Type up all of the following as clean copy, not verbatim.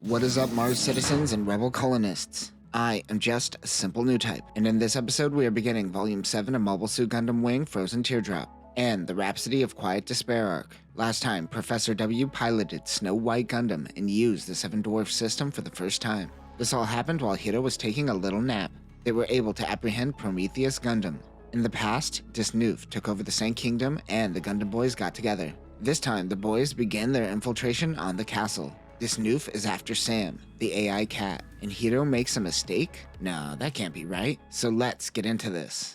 What is up, Mars citizens and rebel colonists? I am just a simple new type, and in this episode we are beginning Volume 7 of Mobile Suit Gundam Wing Frozen Teardrop, and the Rhapsody of Quiet Despair arc. Last time, Professor W piloted Snow White Gundam and used the Seven Dwarfs system for the first time. This all happened while Hiro was taking a little nap. They were able to apprehend Prometheus Gundam. In the past, Disnoof took over the Sand Kingdom and the Gundam boys got together. This time, the boys began their infiltration on the castle. Disnoof is after Sam, the AI cat, and Hiro makes a mistake? No, that can't be right. So let's get into this.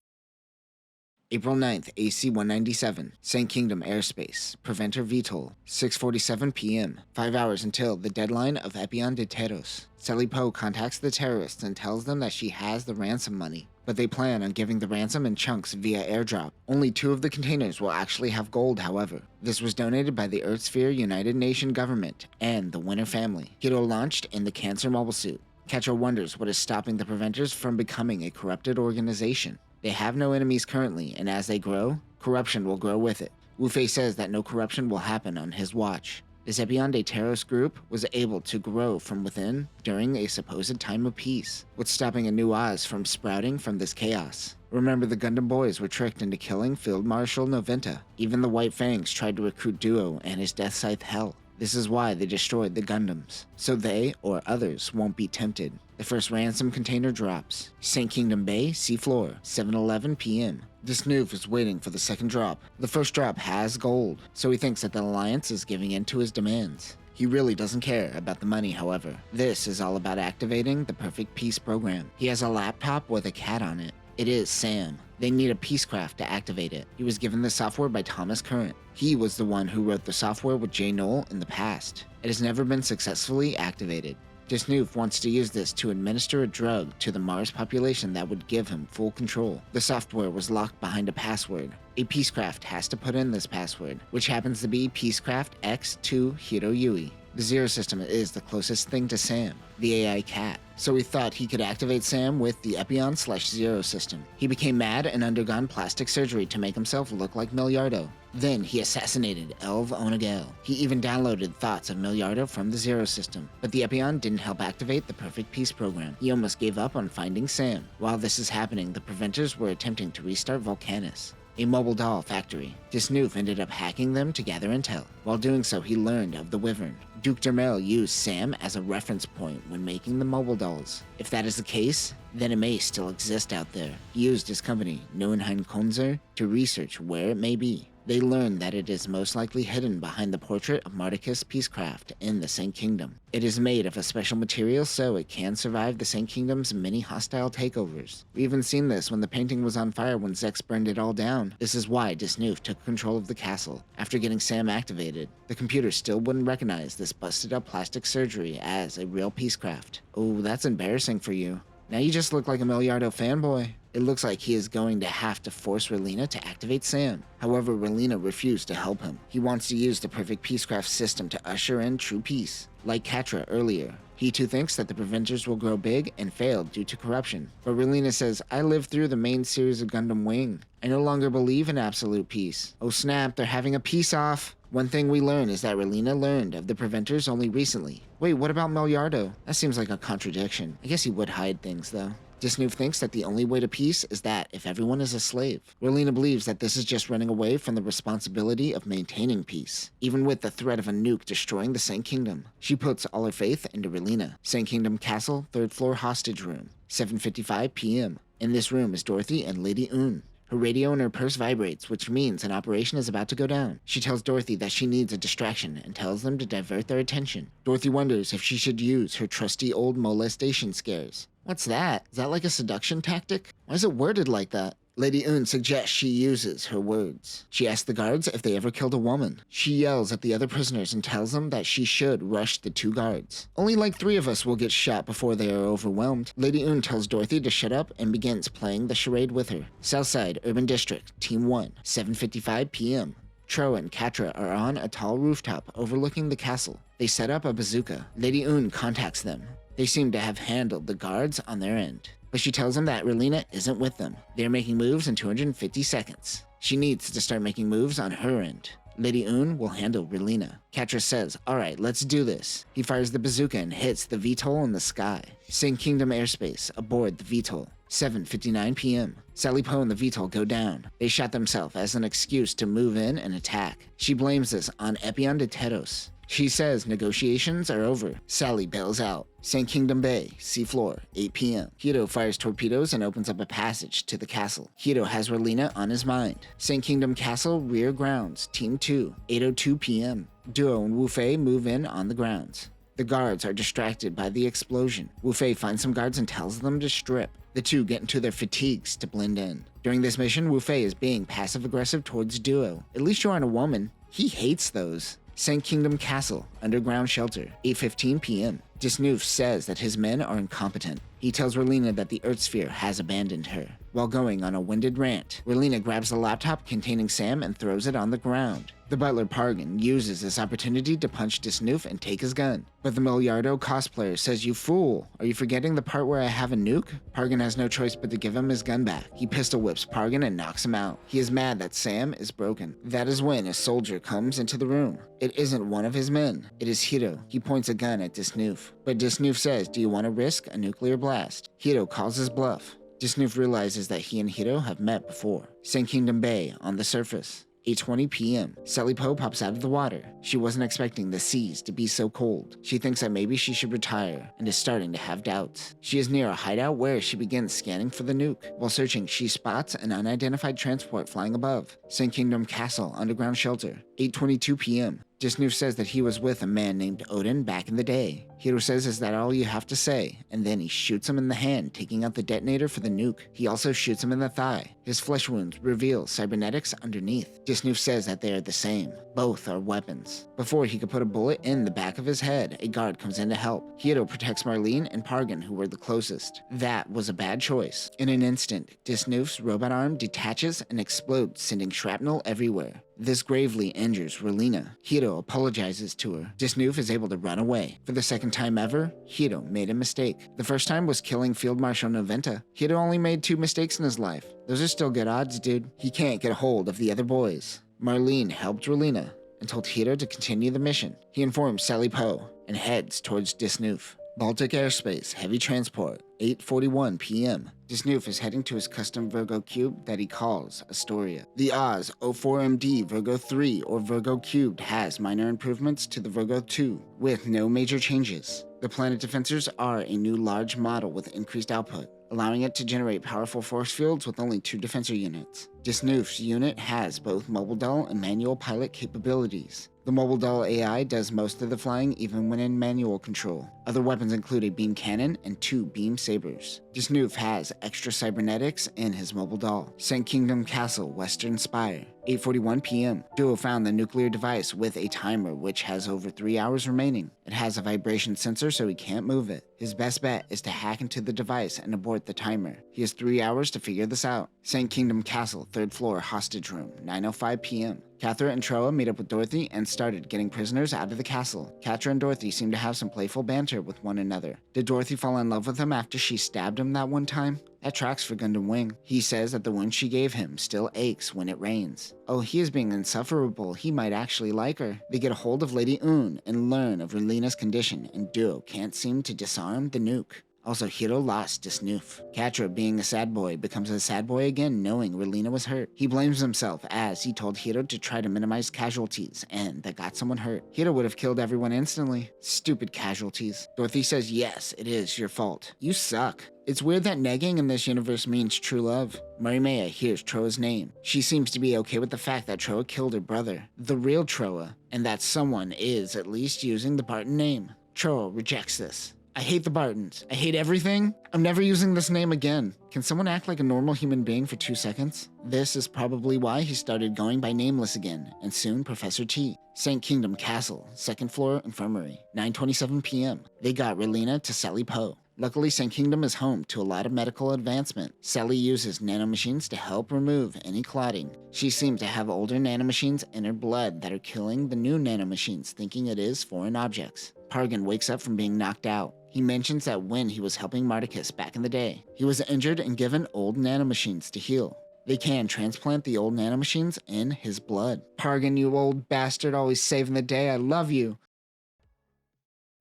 April 9th, AC 197, Sand Kingdom Airspace, Preventer VTOL, 6:47 p.m., 5 hours until the deadline of Epion de Teros. Sally Poe contacts the terrorists and tells them that she has the ransom money, but they plan on giving the ransom in chunks via airdrop. Only 2 of the containers will actually have gold, however. This was donated by the Earthsphere United Nation government and the Winter family. Hiro launched in the Cancer mobile suit. Ketcher wonders what is stopping the Preventers from becoming a corrupted organization. They have no enemies currently, and as they grow, corruption will grow with it. Wufay says that no corruption will happen on his watch. This Epion de Teros group was able to grow from within during a supposed time of peace. What's stopping a new Oz from sprouting from this chaos? Remember, the Gundam boys were tricked into killing Field Marshal Noventa. Even the White Fangs tried to recruit Duo and his Death Scythe Hell. This is why they destroyed the Gundams, so they, or others, won't be tempted. The first ransom container drops. Sand Kingdom Bay, seafloor, 7:11 p.m. Disnoof is waiting for the second drop. The first drop has gold, so he thinks that the Alliance is giving in to his demands. He really doesn't care about the money, however. This is all about activating the Perfect Peace program. He has a laptop with a cat on it. It is Sam. They need a Peacecraft to activate it. He was given the software by Thomas Current. He was the one who wrote the software with Jay Knoll in the past. It has never been successfully activated. Disnoof wants to use this to administer a drug to the Mars population that would give him full control. The software was locked behind a password. A Peacecraft has to put in this password, which happens to be Peacecraft X2 Hiro Yui. The Zero system is the closest thing to Sam, the AI cat, so he thought he could activate Sam with the Epion/Zero system. He became mad and undergone plastic surgery to make himself look like Milliardo. Then he assassinated Elv Onagel. He even downloaded thoughts of Milliardo from the Zero system, but the Epion didn't help activate the Perfect Peace program. He almost gave up on finding Sam. While this is happening, the Preventers were attempting to restart Volcanus, a mobile doll factory. Disnoof ended up hacking them to gather intel. While doing so, he learned of the Wyvern. Duke Dermel used Sam as a reference point when making the mobile dolls. If that is the case, then it may still exist out there. He used his company, Neuenheim Konzer, to research where it may be. They learned that it is most likely hidden behind the portrait of Mardicus Peacecraft in the Sand Kingdom. It is made of a special material so it can survive the Sand Kingdom's many hostile takeovers. We even seen this when the painting was on fire when Zex burned it all down. This is why Disnoof took control of the castle. After getting Sam activated, the computer still wouldn't recognize this busted up plastic surgery as a real Peacecraft. Oh, that's embarrassing for you. Now you just look like a Milliardo fanboy. It looks like he is going to have to force Relina to activate Sam. However, Relina refused to help him. He wants to use the Perfect Peacecraft system to usher in true peace. Like Katra earlier, he too thinks that the Preventers will grow big and fail due to corruption. But Relina says, I lived through the main series of Gundam Wing. I no longer believe in absolute peace. Oh snap, they're having a peace-off. One thing we learn is that Relina learned of the Preventers only recently. Wait, what about Milliardo? That seems like a contradiction. I guess he would hide things though. Disnoof thinks that the only way to peace is that if everyone is a slave. Relina believes that this is just running away from the responsibility of maintaining peace. Even with the threat of a nuke destroying the Sand Kingdom, she puts all her faith into Relina. Sand Kingdom Castle, 3rd floor hostage room, 7:55 p.m. In this room is Dorothy and Lady Un. Her radio in her purse vibrates, which means an operation is about to go down. She tells Dorothy that she needs a distraction and tells them to divert their attention. Dorothy wonders if she should use her trusty old molestation scares. What's that? Is that like a seduction tactic? Why is it worded like that? Lady Un suggests she uses her words. She asks the guards if they ever killed a woman. She yells at the other prisoners and tells them that she should rush the 2 guards. Only like 3 of us will get shot before they are overwhelmed. Lady Un tells Dorothy to shut up and begins playing the charade with her. Southside Urban District, Team 1, 7:55 p.m. Tro and Katra are on a tall rooftop overlooking the castle. They set up a bazooka. Lady Un contacts them. They seem to have handled the guards on their end, but she tells them that Relina isn't with them. They are making moves in 250 seconds. She needs to start making moves on her end. Lady Un will handle Relina. Catra says, alright, let's do this. He fires the bazooka and hits the VTOL in the sky. Same Kingdom airspace, aboard the VTOL. 7:59 p.m. Sally Poe and the VTOL go down. They shot themselves as an excuse to move in and attack. She blames this on Epion de Teros. She says negotiations are over. Sally bails out. St. Kingdom Bay, seafloor, 8 p.m. Hiro fires torpedoes and opens up a passage to the castle. Hiro has Relina on his mind. St. Kingdom Castle, rear grounds, Team 2, 8:02 p.m. Duo and Wufay move in on the grounds. The guards are distracted by the explosion. Wufay finds some guards and tells them to strip. The two get into their fatigues to blend in. During this mission, Wufay is being passive-aggressive towards Duo. At least you aren't a woman. He hates those. St. Kingdom Castle, underground shelter, 8:15 p.m. Disnoof says that his men are incompetent. He tells Relina that the Earth Sphere has abandoned her. While going on a winded rant, Relina grabs the laptop containing Sam and throws it on the ground. The butler Pargan uses this opportunity to punch Disnoof and take his gun. But the Milliardo cosplayer says, "You fool, are you forgetting the part where I have a nuke?" Pargan has no choice but to give him his gun back. He pistol whips Pargan and knocks him out. He is mad that Sam is broken. That is when a soldier comes into the room. It isn't one of his men. It is Hiro. He points a gun at Disnoof. But Disnoof says, "Do you want to risk a nuclear blast?" Hiro calls his bluff. Disnoof realizes that he and Hiro have met before. St. Kingdom Bay, on the surface. 8:20 p.m. Sally Poe pops out of the water. She wasn't expecting the seas to be so cold. She thinks that maybe she should retire and is starting to have doubts. She is near a hideout where she begins scanning for the nuke. While searching, she spots an unidentified transport flying above. St. Kingdom Castle, underground shelter. 8:22 p.m. Disnoof says that he was with a man named Odin back in the day. Hiro says, "Is that all you have to say?" And then he shoots him in the hand, taking out the detonator for the nuke. He also shoots him in the thigh. His flesh wounds reveal cybernetics underneath. Disnoof says that they are the same. Both are weapons. Before he could put a bullet in the back of his head, a guard comes in to help. Hiro protects Marlene and Pargan, who were the closest. That was a bad choice. In an instant, Disnoof's robot arm detaches and explodes, sending shrapnel everywhere. This gravely injures Relina. Hiro apologizes to her. Disnoof is able to run away. For the second time ever, Hiro made a mistake. The first time was killing Field Marshal Noventa. Hiro only made 2 mistakes in his life. Those are still good odds, dude. He can't get a hold of the other boys. Marlene helped Relina and told Hiro to continue the mission. He informs Sally Poe and heads towards Disnoof. Baltic airspace, heavy transport, 8:41 p.m. Disnoof is heading to his custom Virgo cube that he calls Astoria. The Oz 04MD Virgo 3 or Virgo cubed has minor improvements to the Virgo 2 with no major changes. The planet defensors are a new large model with increased output, allowing it to generate powerful force fields with only 2 defensor units. Disnoof's unit has both mobile doll and manual pilot capabilities. The mobile doll AI does most of the flying even when in manual control. Other weapons include a beam cannon and 2 beam sabers. Disnoof has extra cybernetics in his mobile doll. St. Kingdom Castle, Western Spire, 8:41 p.m. Duo found the nuclear device with a timer which has over 3 hours remaining. It has a vibration sensor so he can't move it. His best bet is to hack into the device and abort the timer. He has 3 hours to figure this out. St. Kingdom Castle, 3rd floor, hostage room, 9:05 p.m. Catra and Troa meet up with Dorothy and started getting prisoners out of the castle. Catra and Dorothy seem to have some playful banter with one another. Did Dorothy fall in love with him after she stabbed him that one time? That tracks for Gundam Wing. He says that the wound she gave him still aches when it rains. Oh, he is being insufferable. He might actually like her. They get a hold of Lady Un and learn of Relina's condition, and Duo can't seem to disarm the nuke. Also, Hiro lost Disnoof. Catra, being a sad boy, becomes a sad boy again knowing Relina was hurt. He blames himself as he told Hiro to try to minimize casualties, and that got someone hurt. Hiro would have killed everyone instantly. Stupid casualties. Dorothy says, "Yes, it is your fault. You suck." It's weird that negging in this universe means true love. Marimea hears Troa's name. She seems to be okay with the fact that Troa killed her brother, the real Troa, and that someone is at least using the Barton name. Troa rejects this. "I hate the Bartons. I hate everything. I'm never using this name again." Can someone act like a normal human being for 2 seconds? This is probably why he started going by Nameless again, and soon Professor T. St. Kingdom Castle, 2nd floor infirmary, 9:27 p.m. They got Relina to Sally Poe. Luckily, St. Kingdom is home to a lot of medical advancement. Sally uses nanomachines to help remove any clotting. She seems to have older nanomachines in her blood that are killing the new nanomachines, thinking it is foreign objects. Pargan wakes up from being knocked out. He mentions that when he was helping Marticus back in the day, he was injured and given old nanomachines to heal. They can transplant the old nanomachines in his blood. Pargan, you old bastard, always saving the day. I love you.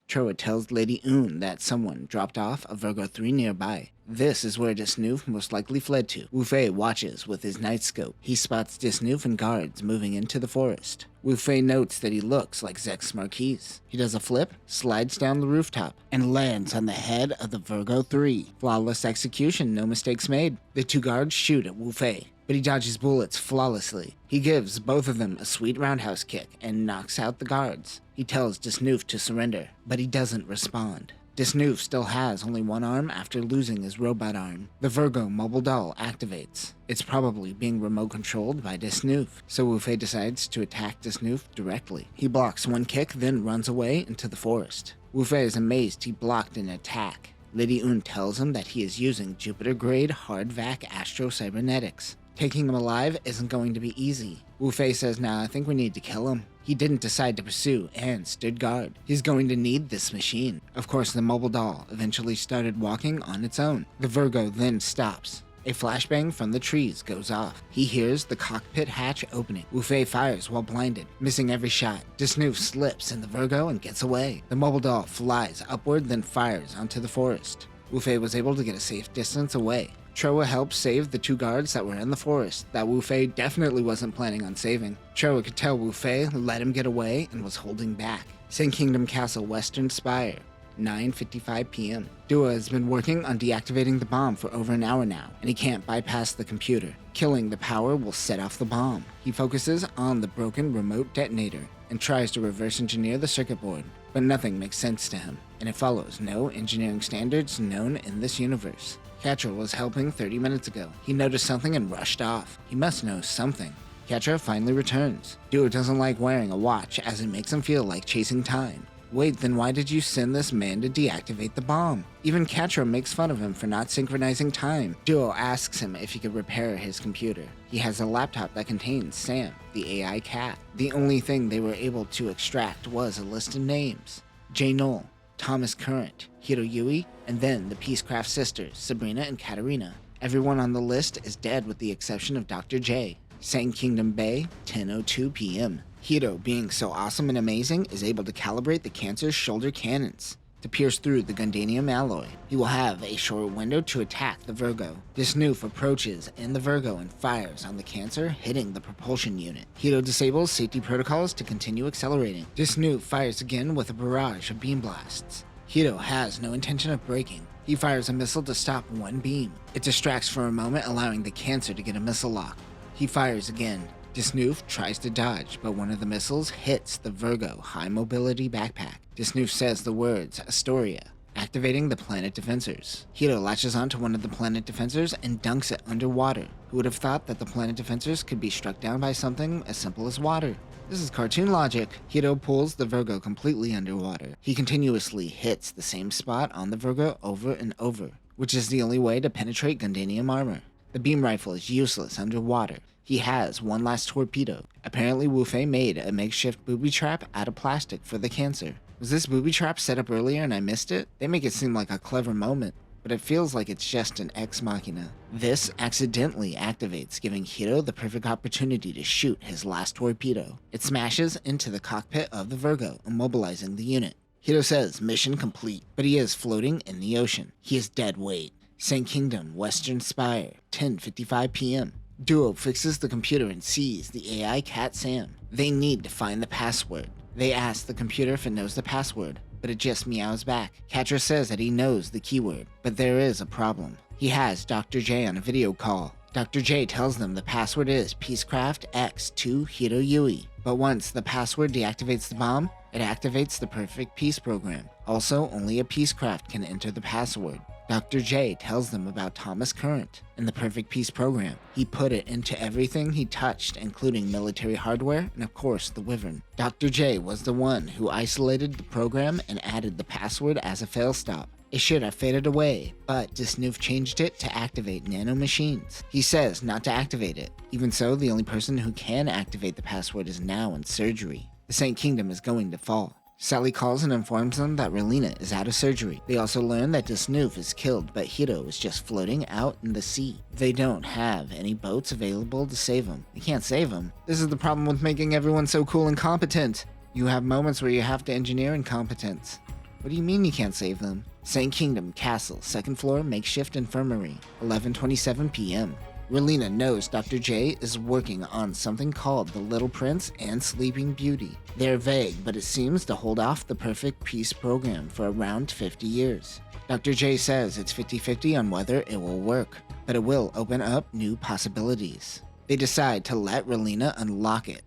Troa tells Lady Un that someone dropped off a Virgo 3 nearby. This is where Disnoof most likely fled to. Wufay watches with his night scope. He spots Disnoof and guards moving into the forest. Wufay notes that he looks like Zex Marquise. He does a flip, slides down the rooftop, and lands on the head of the Virgo 3. Flawless execution, no mistakes made. The two guards shoot at Wufay, but he dodges bullets flawlessly. He gives both of them a sweet roundhouse kick and knocks out the guards. He tells Disnoof to surrender, but he doesn't respond. Disnoof still has only one arm after losing his robot arm. The Virgo mobile doll activates. It's probably being remote controlled by Disnoof, so Wufay decides to attack Disnoof directly. He blocks one kick, then runs away into the forest. Wufay is amazed he blocked an attack. Lady Un tells him that he is using Jupiter-grade hard-vac astro-cybernetics. Taking him alive isn't going to be easy. Wufay says, "Nah, I think we need to kill him." He didn't decide to pursue and stood guard. He's going to need this machine. Of course, the mobile doll eventually started walking on its own. The Virgo then stops. A flashbang from the trees goes off. He hears the cockpit hatch opening. Wufay fires while blinded, missing every shot. Disnoof slips in the Virgo and gets away. The mobile doll flies upward, then fires onto the forest. Wufay was able to get a safe distance away. Troa helped save the two guards that were in the forest that Wufay definitely wasn't planning on saving. Troa could tell Wufay let him get away and was holding back. St. Kingdom Castle Western Spire, 9:55 p.m. Dua has been working on deactivating the bomb for over an hour now, and he can't bypass the computer. Killing the power will set off the bomb. He focuses on the broken remote detonator and tries to reverse engineer the circuit board, but nothing makes sense to him, and it follows no engineering standards known in this universe. Catra was helping 30 minutes ago. He noticed something and rushed off. He must know something. Catra finally returns. Dua doesn't like wearing a watch as it makes him feel like chasing time. Wait, then why did you send this man to deactivate the bomb? Even Catra makes fun of him for not synchronizing time. Duo asks him if he could repair his computer. He has a laptop that contains Sam, the AI cat. The only thing they were able to extract was a list of names. J. Knoll, Thomas Current, Hiro Yui, and then the Peacecraft sisters, Sabrina and Katarina. Everyone on the list is dead with the exception of Dr. J. St. Kingdom Bay, 10:02 p.m. Hiro, being so awesome and amazing, is able to calibrate the Cancer's shoulder cannons to pierce through the Gundanium alloy. He will have a short window to attack the Virgo. Disnoof approaches in the Virgo and fires on the Cancer, hitting the propulsion unit. Hiro disables safety protocols to continue accelerating. Disnoof fires again with a barrage of beam blasts. Hiro has no intention of braking. He fires a missile to stop one beam. It distracts for a moment, allowing the Cancer to get a missile lock. He fires again. Disnoof tries to dodge, but one of the missiles hits the Virgo high mobility backpack. Disnoof says the words Astoria, activating the planet defensors. Hiro latches onto one of the planet defensors and dunks it underwater. Who would have thought that the planet defensors could be struck down by something as simple as water? This is cartoon logic. Hiro pulls the Virgo completely underwater. He continuously hits the same spot on the Virgo over and over, which is the only way to penetrate Gundanium armor. The beam rifle is useless underwater. He has one last torpedo. Apparently Wufay made a makeshift booby trap out of plastic for the Cancer. Was this booby trap set up earlier and I missed it? They make it seem like a clever moment, but it feels like it's just an ex machina. This accidentally activates, giving Hiro the perfect opportunity to shoot his last torpedo. It smashes into the cockpit of the Virgo, immobilizing the unit. Hiro says mission complete, but he is floating in the ocean. He is dead weight. St. Kingdom, Western Spire, 10:55 p.m. Duo fixes the computer and sees the AI cat Sam. They need to find the password. They ask the computer if it knows the password, but it just meows back. Catra says that he knows the keyword, but there is a problem. He has Dr. J on a video call. Dr. J tells them the password is Peacecraft X2 Hiro Yui, but once the password deactivates the bomb, it activates the perfect peace program. Also, only a Peacecraft can enter the password. Dr. J tells them about Thomas Current and the Perfect Peace program. He put it into everything he touched, including military hardware and of course the Wyvern. Dr. J was the one who isolated the program and added the password as a failstop. It should have faded away, but Disnoof changed it to activate nanomachines. He says not to activate it. Even so, the only person who can activate the password is now in surgery. The St. Kingdom is going to fall. Sally calls and informs them that Relina is out of surgery. They also learn that Desnoof is killed, but Hiro is just floating out in the sea. They don't have any boats available to save him. They can't save him. This is the problem with making everyone so cool and competent. You have moments where you have to engineer incompetence. What do you mean you can't save them? St. Kingdom Castle, 2nd floor, makeshift infirmary, 11:27 p.m. Relina knows Dr. J is working on something called the Little Prince and Sleeping Beauty. They're vague, but it seems to hold off the perfect peace program for around 50 years. Dr. J says it's 50-50 on whether it will work, but it will open up new possibilities. They decide to let Relina unlock it.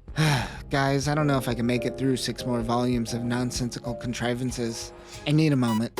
Guys, I don't know if I can make it through 6 more volumes of nonsensical contrivances. I need a moment.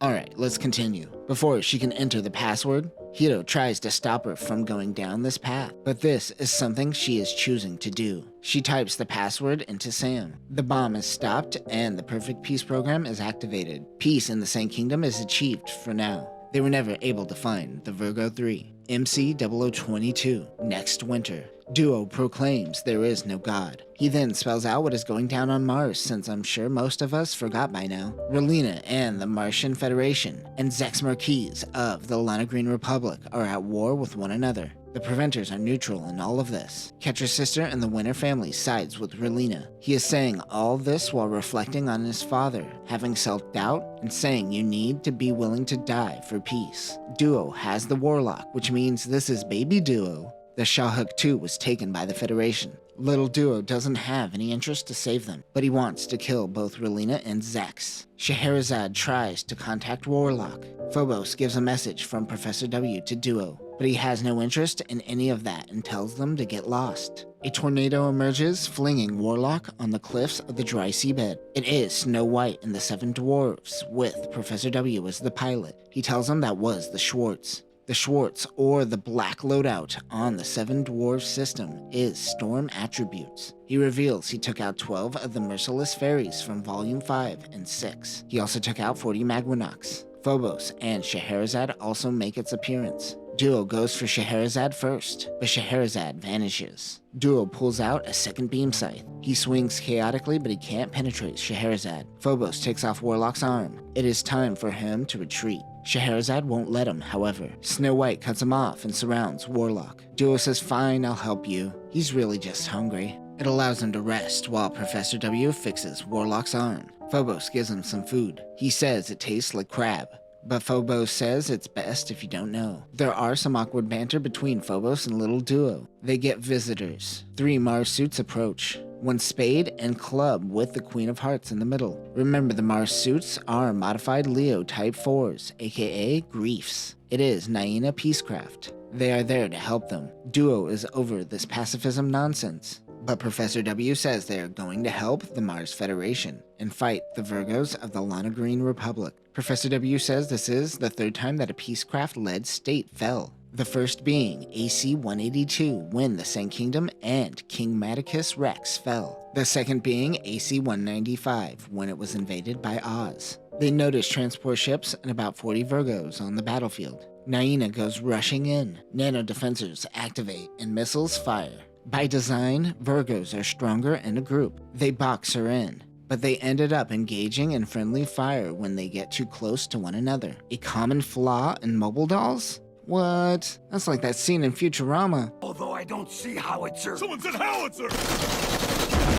Alright, let's continue. Before she can enter the password, Hiro tries to stop her from going down this path, but this is something she is choosing to do. She types the password into Sam. The bomb is stopped and the perfect peace program is activated. Peace in the St. Kingdom is achieved for now. They were never able to find the Virgo 3. MC0022, next winter. Duo proclaims there is no god. He then spells out what is going down on Mars, since I'm sure most of us forgot by now. Relina and the Martian Federation and Zex Marquis of the Lana Green Republic are at war with one another. The Preventers are neutral in all of this. Ketcher's sister and the Winter family sides with Relina. He is saying all this while reflecting on his father, having self-doubt, and saying you need to be willing to die for peace. Duo has the Warlock, which means this is baby Duo. The Shahuk 2 was taken by the Federation. Little Duo doesn't have any interest to save them, but he wants to kill both Relina and Zex. Scheherazade tries to contact Warlock. Phobos gives a message from Professor W to Duo, but he has no interest in any of that and tells them to get lost. A tornado emerges, flinging Warlock on the cliffs of the dry seabed. It is Snow White and the 7 dwarves, with Professor W as the pilot. He tells them that was the Schwartz. The Schwartz, or the black loadout on the 7 dwarf system, is Storm Attributes. He reveals he took out 12 of the Merciless Fairies from Volume 5 and 6. He also took out 40 Magwinoks. Phobos and Scheherazade also make its appearance. Duo goes for Scheherazade first, but Scheherazade vanishes. Duo pulls out a second beam scythe. He swings chaotically, but he can't penetrate Scheherazade. Phobos takes off Warlock's arm. It is time for him to retreat. Scheherazade won't let him, however. Snow White cuts him off and surrounds Warlock. Duo says, "Fine, I'll help you." He's really just hungry. It allows him to rest while Professor W fixes Warlock's arm. Phobos gives him some food. He says it tastes like crab, but Phobos says it's best if you don't know. There are some awkward banter between Phobos and Little Duo. They get visitors. 3 Mars suits approach. 1 spade and club with the Queen of Hearts in the middle. Remember, the Mars suits are modified Leo Type 4s, aka Griefs. It is Naina Peacecraft. They are there to help them. Duo is over this pacifism nonsense, but Professor W says they are going to help the Mars Federation and fight the Virgos of the Lana Green Republic. Professor W says this is the 3rd time that a Peacecraft-led state fell. The first being AC-182 when the St. Kingdom and King Maticus Rex fell. The second being AC-195 when it was invaded by Oz. They notice transport ships and about 40 Virgos on the battlefield. Naina goes rushing in. Nano defensors activate and missiles fire. By design, Virgos are stronger in a group. They box her in, but they ended up engaging in friendly fire when they get too close to one another. A common flaw in mobile dolls? What? That's like that scene in Futurama. Although I don't see howitzer. Someone said howitzer!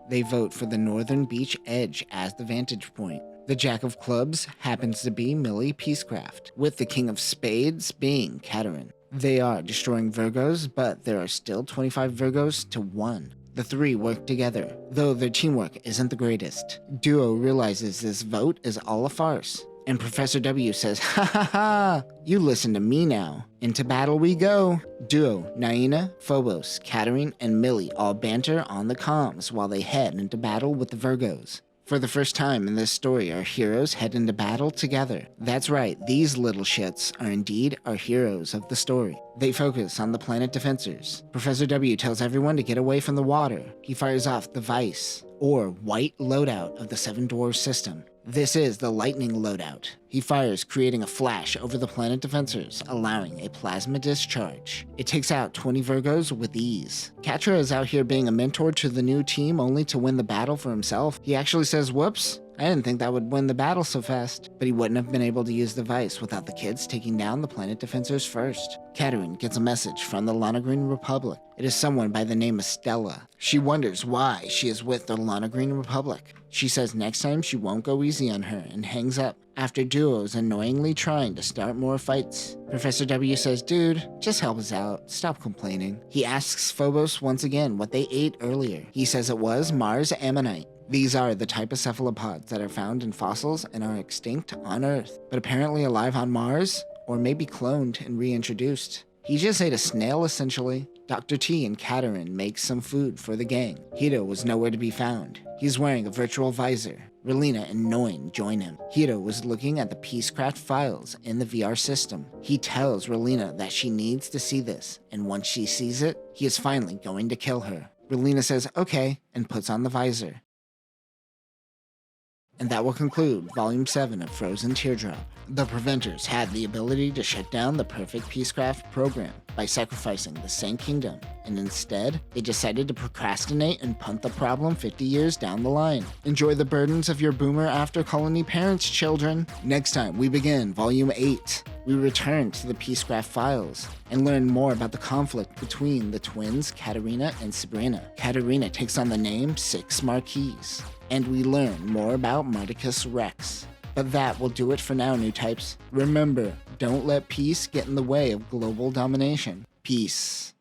They vote for the northern beach edge as the vantage point. The Jack of Clubs happens to be Millie Peacecraft, with the King of Spades being Katerin. They are destroying Virgos, but there are still 25 Virgos to 1. The 3 work together, though their teamwork isn't the greatest. Duo realizes this vote is all a farce, and Professor W says, "Ha ha ha, you listen to me now." Into battle we go. Duo, Naina, Phobos, Katerin, and Millie all banter on the comms while they head into battle with the Virgos. For the first time in this story, our heroes head into battle together. That's right, these little shits are indeed our heroes of the story. They focus on the planet defensors. Professor W tells everyone to get away from the water. He fires off the Vice. or white loadout of the Seven Dwarfs system. This is the lightning loadout. He fires, creating a flash over the planet defensors, allowing a plasma discharge. It takes out 20 Virgos with ease. Catra is out here being a mentor to the new team only to win the battle for himself. He actually says, whoops, I didn't think that would win the battle so fast. But he wouldn't have been able to use the Vice without the kids taking down the planet defensors first. Katarine gets a message from the Green Republic. It is someone by the name of Stella. She wonders why she is with the Green Republic. She says next time she won't go easy on her and hangs up after Duo's annoyingly trying to start more fights. Professor W says, dude, just help us out. Stop complaining. He asks Phobos once again what they ate earlier. He says it was Mars ammonite. These are the type of cephalopods that are found in fossils and are extinct on Earth, but apparently alive on Mars, or maybe cloned and reintroduced. He just ate a snail essentially. Dr. T and Katarine make some food for the gang. Hito was nowhere to be found. He's wearing a virtual visor. Relina and Noin join him. Hito was looking at the Peacecraft files in the VR system. He tells Relina that she needs to see this, and once she sees it, he is finally going to kill her. Relina says okay, and puts on the visor. And that will conclude Volume 7 of Frozen Teardrop. The Preventers had the ability to shut down the perfect Peacecraft program by sacrificing the Saint Kingdom, and instead, they decided to procrastinate and punt the problem 50 years down the line. Enjoy the burdens of your boomer after colony parents, children. Next time, we begin Volume 8. We return to the Peacecraft files and learn more about the conflict between the twins Katarina and Sabrina. Katarina takes on the name Six Marquise, and we learn more about Mardicus Rex. But that will do it for now, new types. Remember, don't let peace get in the way of global domination. Peace.